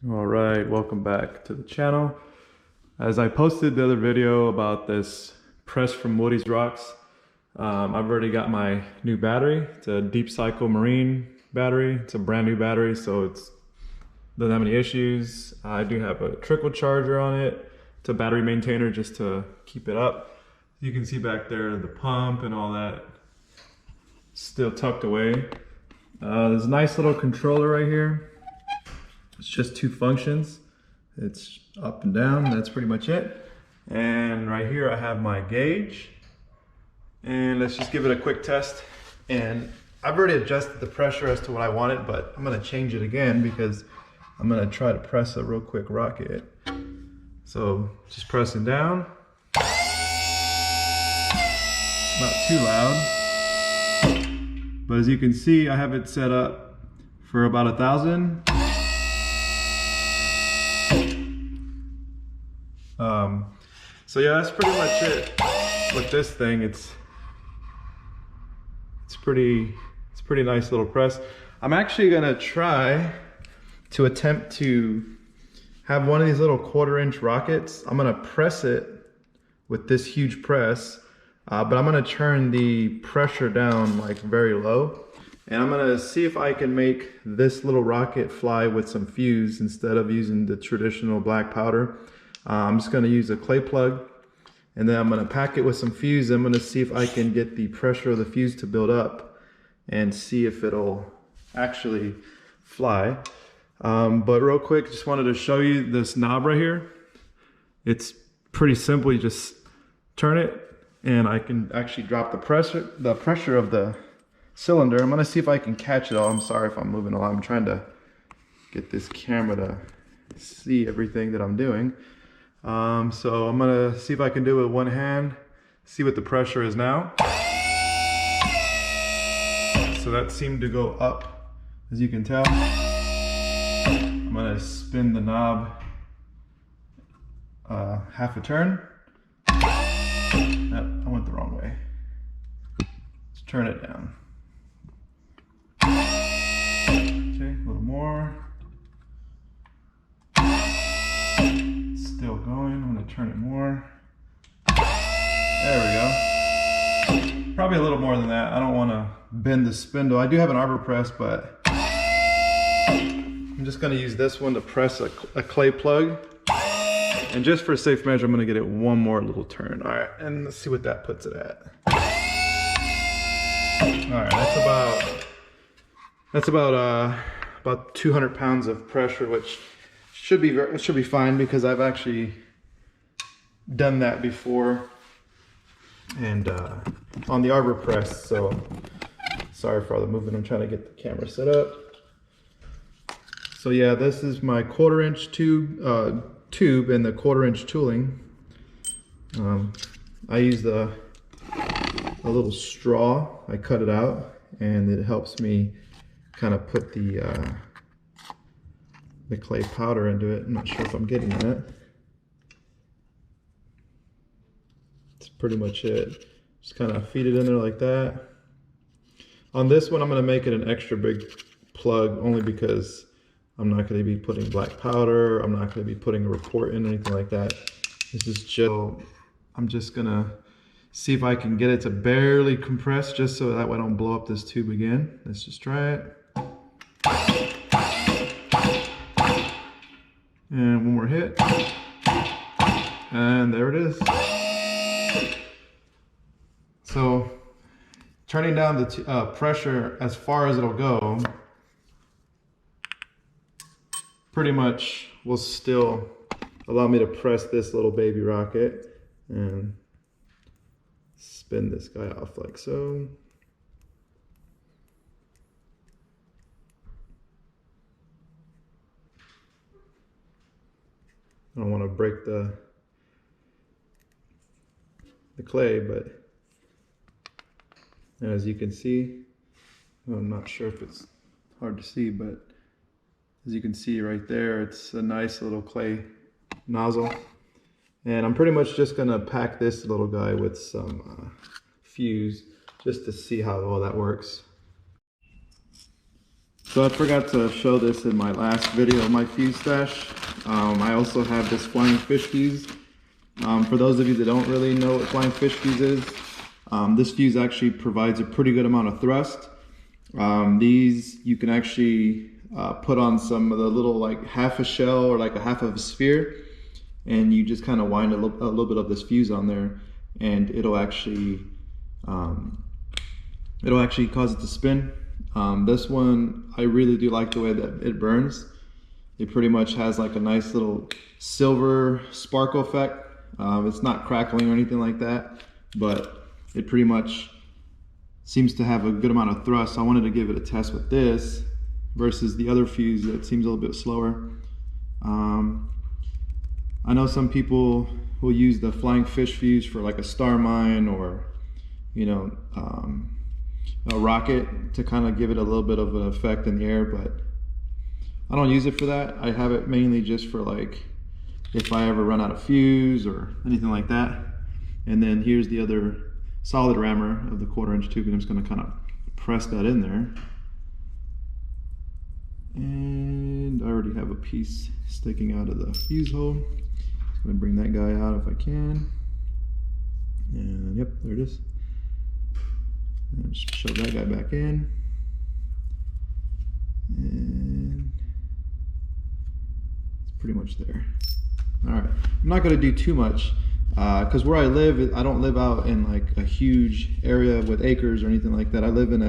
All right, welcome back to the channel. As I posted the other video about this press from Woody's Rocks, I've already got my new battery. It's a Deep Cycle Marine battery. It's a brand new battery, so it doesn't have any issues. I do have a trickle charger on it. It's a battery maintainer just to keep it up. You can see back there the pump and all that still tucked away. There's a nice little controller right here. It's just two functions. It's up and down, that's pretty much it. And right here I have my gauge. And let's just give it a quick test. And I've already adjusted the pressure as to what I wanted, but I'm gonna change it again because I'm gonna try to press a real quick rocket. So just pressing down. Not too loud. But as you can see, I have it set up for about 1,000. So yeah, that's pretty much it with this thing. It's pretty nice little press. I'm actually gonna try to attempt to have one of these little 1/4-inch rockets. I'm gonna press it with this huge press, but I'm gonna turn the pressure down like very low. And I'm gonna see if I can make this little rocket fly with some fuse instead of using the traditional black powder. I'm just gonna use a clay plug, and then I'm gonna pack it with some fuse. I'm gonna see if I can get the pressure of the fuse to build up and see if it'll actually fly. But real quick, just wanted to show you this knob right here. It's pretty simple. You just turn it and I can actually drop the pressure of the cylinder. I'm gonna see if I can catch it all. I'm sorry if I'm moving a lot. I'm trying to get this camera to see everything that I'm doing. So I'm gonna see if I can do it with one hand, see what the pressure is now. So that seemed to go up, as you can tell. I'm gonna spin the knob half a turn. Nope, I went the wrong way. Let's turn it down. Okay, a little more. Still going. I'm going to turn it more. There we go. Probably a little more than that. I don't want to bend the spindle. I do have an arbor press, but I'm just going to use this one to press a clay plug. And just for safe measure, I'm going to get it one more little turn. All right, and let's see what that puts it at. All right, that's about 200 pounds of pressure, which should be fine because I've actually done that before, and on the arbor press. So sorry for all the movement. I'm trying to get the camera set up. So yeah, this is my 1/4-inch tube and the 1/4-inch tooling. I used a little straw. I cut it out, and it helps me kind of put the clay powder into it. I'm not sure if I'm getting that. That's pretty much it. Just kind of feed it in there like that. On this one, I'm going to make it an extra big plug only because I'm not going to be putting black powder. I'm not going to be putting a report in or anything like that. This is just, I'm just going to see if I can get it to barely compress just so that way I don't blow up this tube again. Let's just try it. And one more hit, and there it is. So turning down the pressure as far as it'll go pretty much will still allow me to press this little baby rocket and spin this guy off like so. I don't want to break the clay, but as you can see, I'm not sure if it's hard to see, but as you can see right there, it's a nice little clay nozzle. And I'm pretty much just going to pack this little guy with some fuse just to see how well that works. So I forgot to show this in my last video, my fuse stash. I also have this flying fish fuse. For those of you that don't really know what flying fish fuse is, this fuse actually provides a pretty good amount of thrust. These you can actually put on some of the little, like half a shell or like a half of a sphere, and you just kind of wind a little bit of this fuse on there, and it'll actually cause it to spin. This one, I really do like the way that it burns. It pretty much has like a nice little silver sparkle effect. It's not crackling or anything like that, but it pretty much seems to have a good amount of thrust. So I wanted to give it a test with this versus the other fuse that seems a little bit slower. I know some people will use the flying fish fuse for like a star mine or, you know, a rocket to kind of give it a little bit of an effect in the air, but I don't use it for that. I have it mainly just for like if I ever run out of fuse or anything like that. And then here's the other solid rammer of the 1/4" tube, and I'm just going to kind of press that in there. And I already have a piece sticking out of the fuse hole. Just going to bring that guy out if I can. And yep, there it is. And just shove that guy back in. And it's pretty much there. All right, I'm not going to do too much because where I live, I don't live out in like a huge area with acres or anything like that. I live in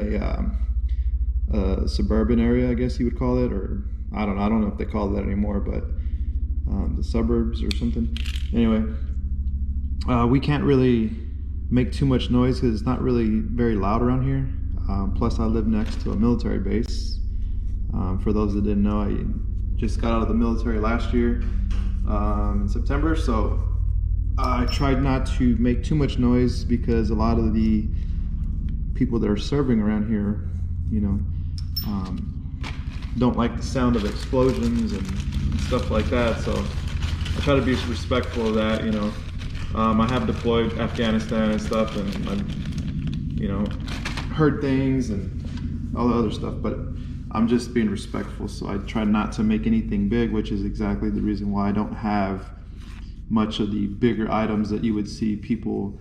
a suburban area, I guess you would call it, or I don't know if they call it that anymore, but the suburbs or something. Anyway, we can't really make too much noise because it's not really very loud around here. Plus, I live next to a military base. For those that didn't know, I just got out of the military last year in September, so I tried not to make too much noise because a lot of the people that are serving around here, you know, don't like the sound of explosions and stuff like that. So I try to be respectful of that, you know. I have deployed Afghanistan and stuff, and I've, you know, heard things and all the other stuff, but I'm just being respectful. So I try not to make anything big, which is exactly the reason why I don't have much of the bigger items that you would see people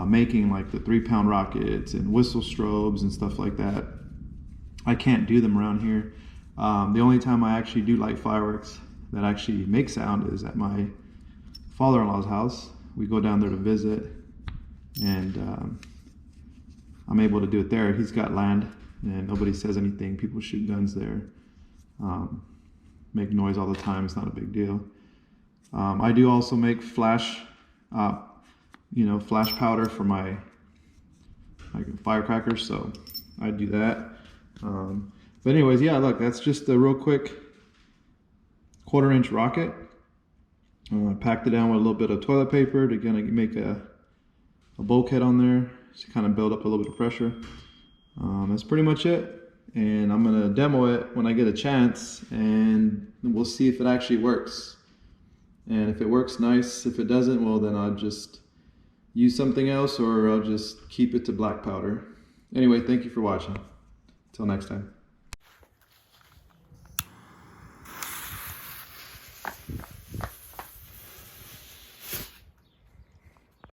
making, like the 3-pound rockets and whistle strobes and stuff like that. I can't do them around here. The only time I actually do light fireworks that actually make sound is at my father-in-law's house. We go down there to visit, and I'm able to do it there. He's got land, and nobody says anything. People shoot guns there, make noise all the time. It's not a big deal. I do also make flash, you know, flash powder for my firecrackers, so I do that. But anyways, yeah, look, that's just a real quick 1/4" rocket. Packed it down with a little bit of toilet paper to kind of make a bulkhead on there to kind of build up a little bit of pressure. That's pretty much it, and I'm gonna demo it when I get a chance, and we'll see if it actually works. And if it works, nice. If it doesn't, well, then I'll just use something else, or I'll just keep it to black powder. Anyway, thank you for watching. Until next time.